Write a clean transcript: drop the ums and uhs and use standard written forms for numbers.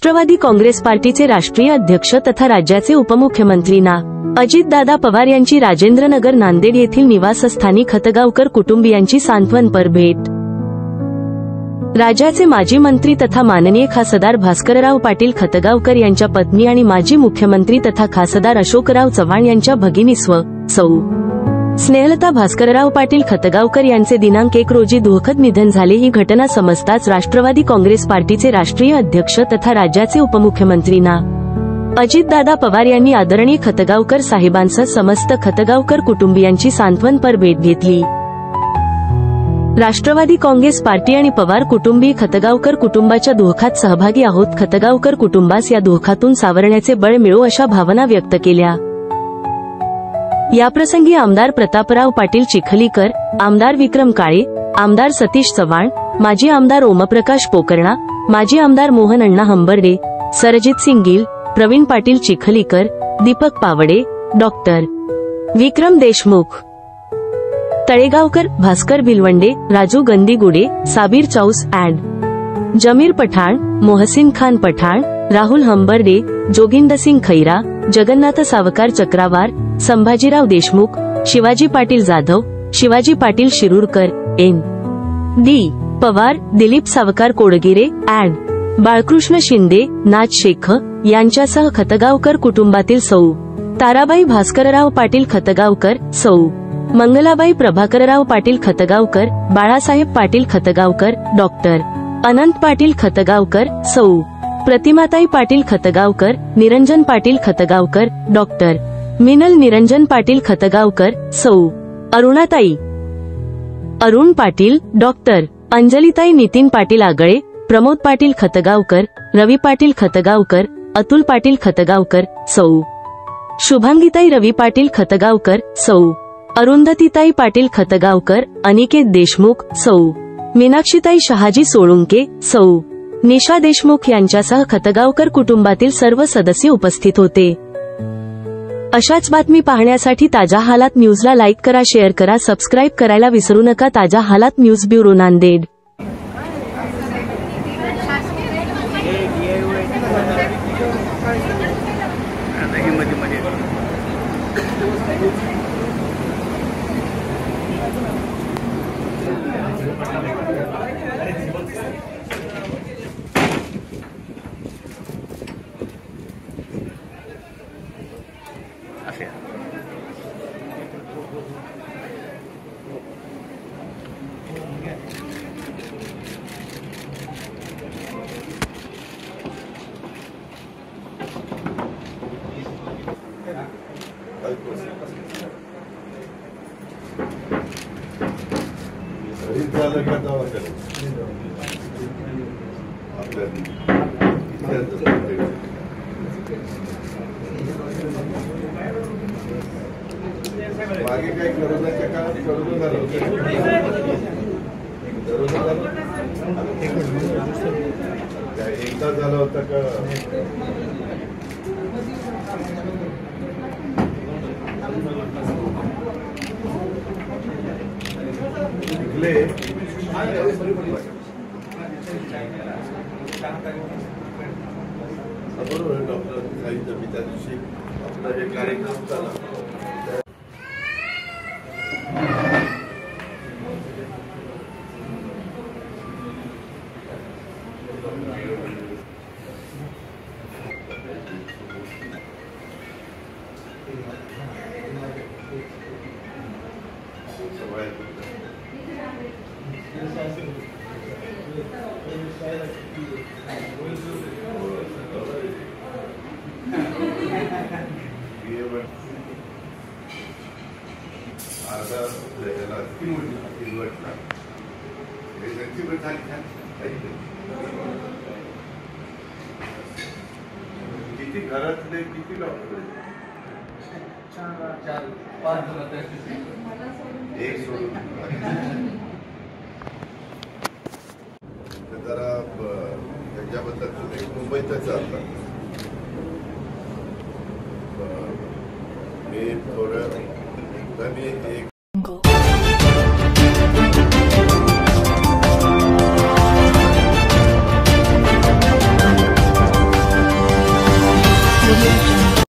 राष्ट्रवादी काँग्रेस पार्टीचे राष्ट्रीय अध्यक्ष तथा राज्याचे उपमुख्यमंत्री ना. अजितदादा पवार यांची राजेंद्रनगर नांदेड येथील निवासस्थानी खतगावकर कुटुंबियांची सांत्वनपर भेट. राज्याचे माजी मंत्री तथा माननीय खासदार भास्करराव पाटील खतगावकर यांच्या पत्नी आणि माजी मुख्यमंत्री तथा खासदार अशोकराव चव्हाण यांच्या भगिनी सौ. स्नेहलता भास्करराव पाटील खतगावकर यांचे दिनांक 1 रोजी दुःखद निधन झाले. ही घटना समजताच राष्ट्रवादी काँग्रेस पार्टीचे राष्ट्रीय अध्यक्ष तथा राज्याचे उपमुख्यमंत्री ना. अजितदादा पवार यांनी आदरणीय खतगावकर साहेबांसह समस्त खतगावकर कुटुंबियांची सांत्वनपर भेट घेतली. राष्ट्रवादी काँग्रेस पार्टी आणि पवार कुटुंबीय खतगावकर कुटुंबाच्या दुःखात सहभागी आहोत. खतगावकर कुटुंबास या दुःखातून सावरण्याचे बळ मिळो अशा भावना व्यक्त केल्या. याप्रसंगी आमदार प्रतापराव पाटील चिखलीकर, आमदार विक्रम काळे, आमदार सतीश चव्हाण, माजी आमदार ओमप्रकाश पोकर्णा, माजी आमदार Mohan Anna Hambarde, Sarjit Singh Gill, Pravin Patil Chikhalikar, Deepak Pawade, doctor Vikram Deshmukh, Talegaonkar, Bhaskar Bhilwande, Raju Gandigude, Sabir Chaus and Jamir Pathan, Mohsin Khan Pathan, Rahul Hambarde, Joginder Singh Khaira, Jagannath Savkar Chakrawar, Sambhajirao Deshmukh, Shivaji Patil Jadhav, Shivaji Patil Shirurkar, N. D. Pawar, Dilip Savkar Kodgire and Balkrishna Shinde, Nath Shaikh यांच्यासह खतगावकर कुटुंबातील सौ. ताराबाई भास्करराव पाटील खतगावकर, सौ. मंगलाबाई प्रभाकरराव पाटील खतगावकर, बाळासाहेब पाटील खतगावकर, डॉक्टर अनंत पाटील खतगावकर, सौ. प्रतिमाताई पाटील खतगावकर, निरंजन पाटील खतगावकर, डॉक्टर मिनल निरंजन पाटील खतगावकर, सौ. अरुणाताई अरुण पाटील, डॉक्टर अंजलीताई नितीन पाटील आगळे, प्रमोद पाटील खतगावकर, रवी पाटील खतगावकर, अतुल पाटील खतगावकर, सौ. शुभांगीताई रवी पाटील खतगावकर, सौ. अरुंधतीताई पाटील खतगावकर, अनिकेत देशमुख, सौ. मीनाक्षीताई शहाजी सोळुंके, सौ. निशा देशमुख यांच्यासह खतगावकर कुटुंबातील सर्व सदस्य उपस्थित होते. अशाच बातमी पाहण्यासाठी ताजा हालात न्यूजला लाईक करा, शेअर करा, सबस्क्राईब करायला विसरू नका. ताजा हालात न्यूज ब्युरो नांदेड. मागे काही करोनाच्या काळात करोना झालं एकदा झाला होता का? बरोबर डॉक्टर सांगितलं मी त्या दिवशी आपला हे कार्यक्रम झाला. किती घरातले किती डॉक्टर? 4-5 एक सोडून जरा त्याच्याबद्दल तुम्ही मुंबईतच आता मी थोडं एक